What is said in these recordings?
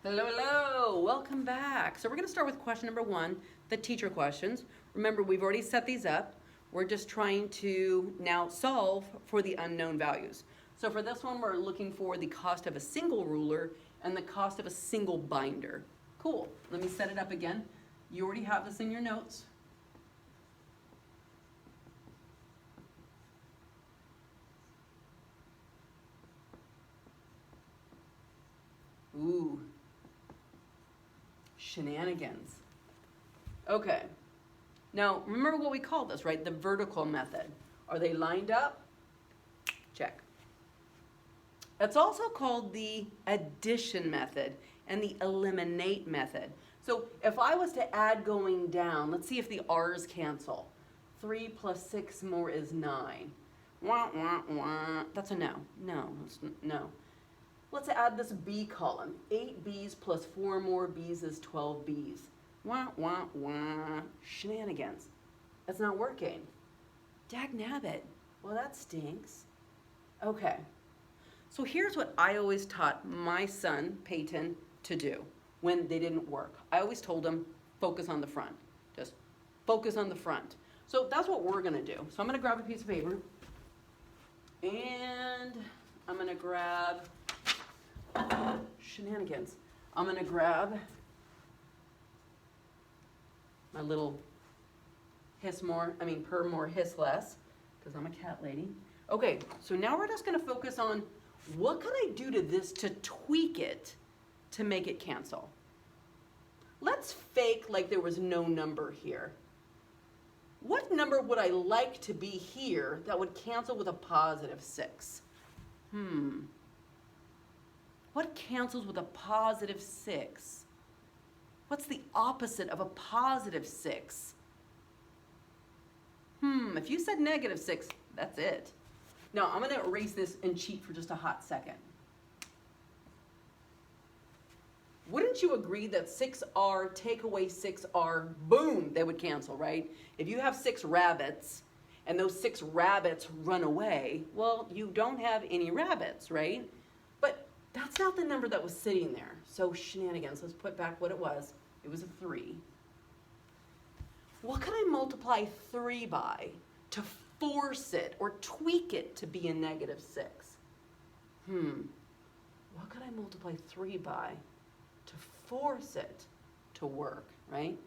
Hello, hello, welcome back. So we're gonna start with question number one, the teacher questions. Remember, we've already set these up. We're just trying to now solve for the unknown values. So for this one, we're looking for the cost of a single ruler and the cost of a single binder. Cool, let me set it up again. You already have this in your notes. Ooh. Shenanigans. Okay. Now, remember what we call this, right? The vertical method. Are they lined up? Check. It's also called the addition method and the eliminate method. So if I was to add going down, let's see if the R's cancel. 3 plus 6 more is 9. Wah, wah, wah. That's a no. No, no. Let's add this B column. 8 B's plus 4 more B's is 12 B's. Wah, wah, wah. Shenanigans. That's not working. Dagnabbit. Well, that stinks. Okay. So here's what I always taught my son, Peyton, to do when they didn't work. I always told him, focus on the front. Just focus on the front. So that's what we're going to do. So I'm going to grab a piece of paper. And I'm going to grab... Shenanigans. I'm gonna grab my little purr more, hiss less, because I'm a cat lady. Okay, so now we're just gonna focus on what can I do to this to tweak it to make it cancel. Let's fake like there was no number here. What number would I like to be here that would cancel with a positive 6? What cancels with a positive 6? What's the opposite of a positive 6? If you said negative 6, that's it. Now, I'm gonna erase this and cheat for just a hot second. Wouldn't you agree that 6R, take away 6R, boom, they would cancel, right? If you have 6 rabbits and those 6 rabbits run away, well, you don't have any rabbits, right? But that's not the number that was sitting there. So shenanigans, let's put back what it was. It was a 3. What can I multiply 3 by to force it or tweak it to be a negative 6? What could I multiply 3 by to force it to work, right?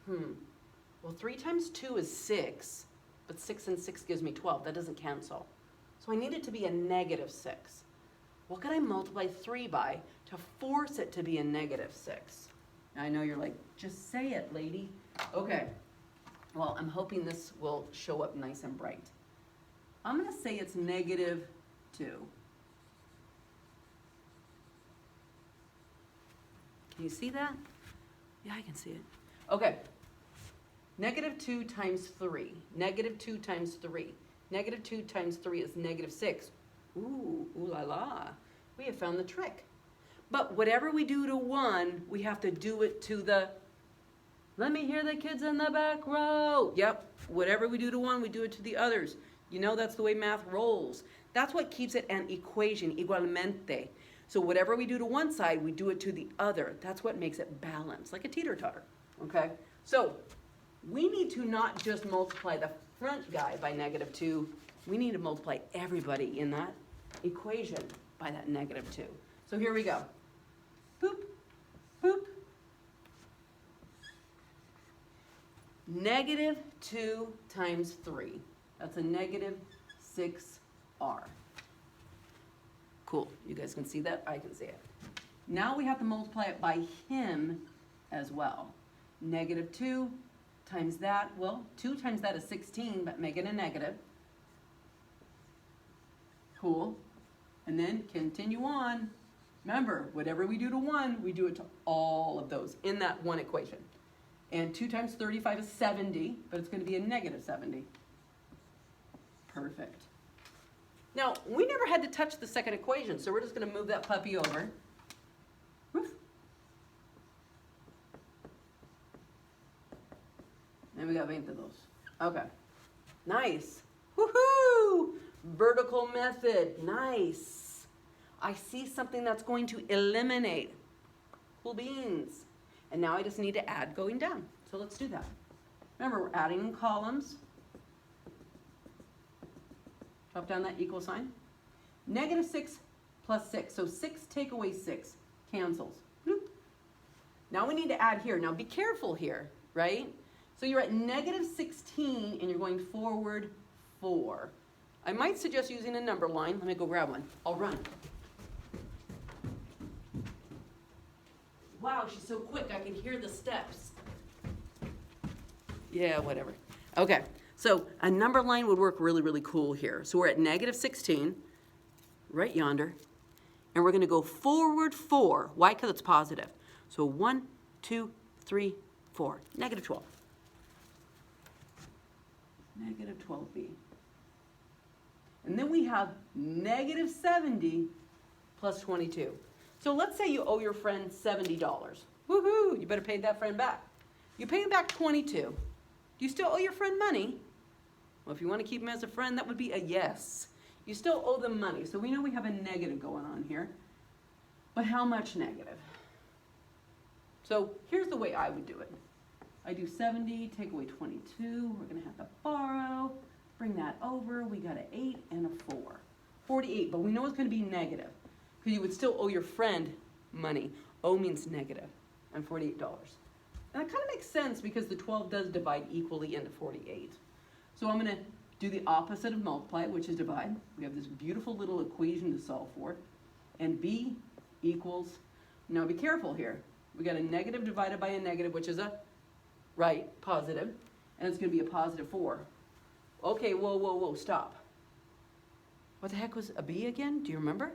Well, 3 times 2 is 6, but 6 and 6 gives me 12. That doesn't cancel. So I need it to be a negative 6. What can I multiply 3 by to force it to be a negative 6? Now, I know you're like, just say it, lady. Okay. Well, I'm hoping this will show up nice and bright. I'm going to say it's negative 2. Can you see that? Yeah, I can see it. Okay. Negative 2 times 3. Negative 2 times 3. Negative 2 times 3 is negative 6. Ooh la la. We have found the trick. But whatever we do to one, we have to do it to the, let me hear the kids in the back row. Yep, whatever we do to one, we do it to the others. You know, that's the way math rolls. That's what keeps it an equation, igualmente. So whatever we do to one side, we do it to the other. That's what makes it balanced, like a teeter-totter, okay? So we need to not just multiply the front guy by negative 2. We need to multiply everybody in that equation by that negative 2. So here we go. Boop, boop. Negative 2 times 3. That's a negative 6R. Cool. You guys can see that? I can see it. Now we have to multiply it by him as well. Negative 2 times that. Well, 2 times that is 16, but make it a negative. Cool. And then continue on. Remember, whatever we do to one, we do it to all of those in that one equation. And 2 times 35 is 70, but it's going to be a negative 70. Perfect. Now, we never had to touch the second equation, so we're just going to move that puppy over. Woof. And we got 20 of those. Okay. Nice. Woohoo! Vertical method. Nice. I see something that's going to eliminate. Cool beans. And now I just need to add going down. So let's do that. Remember, we're adding in columns. Drop down that equal sign. Negative 6 plus 6. So 6 take away 6 cancels. Bloop. Now we need to add here. Now be careful here, right? So you're at negative 16 and you're going forward 4. I might suggest using a number line. Let me go grab one. I'll run. Wow, she's so quick. I can hear the steps. Yeah, whatever. Okay, so a number line would work really, really cool here. So we're at negative 16, right yonder, and we're going to go forward 4. Why? Because it's positive. So 1, 2, 3, 4. Negative 12. Negative 12b. And then we have negative 70 plus 22. So let's say you owe your friend $70. Woohoo! You better pay that friend back. You pay him back 22. Do you still owe your friend money? Well, if you want to keep him as a friend, that would be a yes. You still owe them money. So we know we have a negative going on here. But how much negative? So here's the way I would do it. I do 70, take away 22. We're going to have to borrow. Bring that over. We got an 8 and a 4. 48, but we know it's going to be negative. Because you would still owe your friend money. O means negative, and $48. And that kind of makes sense because the 12 does divide equally into 48. So I'm going to do the opposite of multiply, which is divide. We have this beautiful little equation to solve for. And B equals, now be careful here. We got a negative divided by a negative, which is a right, positive, and it's going to be a positive 4. Okay, whoa, stop. What the heck was a B again? Do you remember?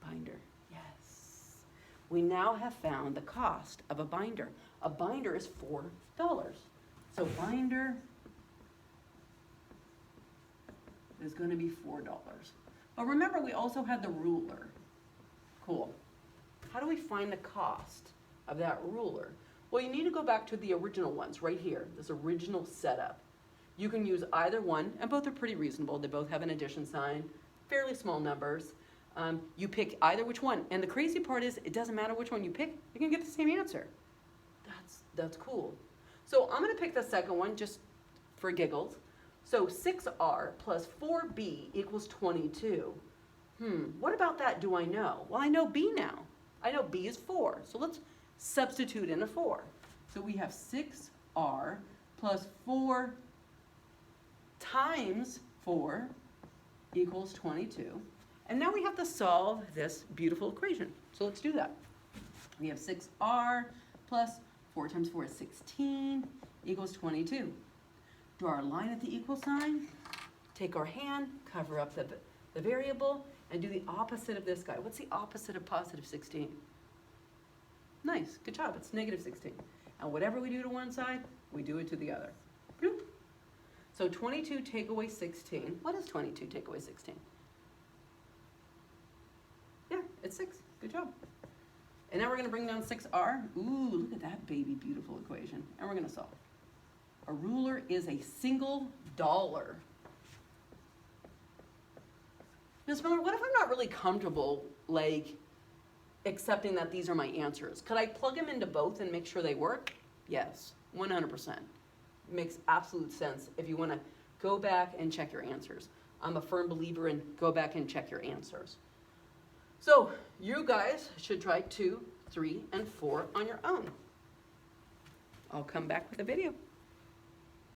Binder. Yes. We now have found the cost of a binder. A binder is $4. So binder is going to be $4. But remember, we also had the ruler. Cool. How do we find the cost of that ruler? Well, you need to go back to the original ones right here, this original setup. You can use either one, and both are pretty reasonable. They both have an addition sign, fairly small numbers. You pick either which one. And the crazy part is, it doesn't matter which one you pick, you're going to get the same answer. That's cool. So I'm going to pick the second one just for giggles. So 6r plus 4b equals 22. What about that do I know? Well, I know b now. I know b is 4. So let's substitute in a 4. So we have 6r plus 4 times 4 equals 22. And now we have to solve this beautiful equation. So let's do that. We have 6r plus 4 times 4 is 16 equals 22. Draw our line at the equal sign. Take our hand, cover up the variable, and do the opposite of this guy. What's the opposite of positive 16? Nice, good job, it's negative 16. And whatever we do to one side, we do it to the other. Bloop. So 22 take away 16. What is 22 take away 16? Yeah, it's 6. Good job. And now we're going to bring down 6r. Ooh, look at that baby beautiful equation. And we're going to solve. A ruler is a single dollar. Ms. Miller, what if I'm not really comfortable, like, accepting that these are my answers? Could I plug them into both and make sure they work? Yes, 100%. Makes absolute sense if you want to go back and check your answers. I'm a firm believer in go back and check your answers. So you guys should try 2, 3, and 4 on your own. I'll come back with a video.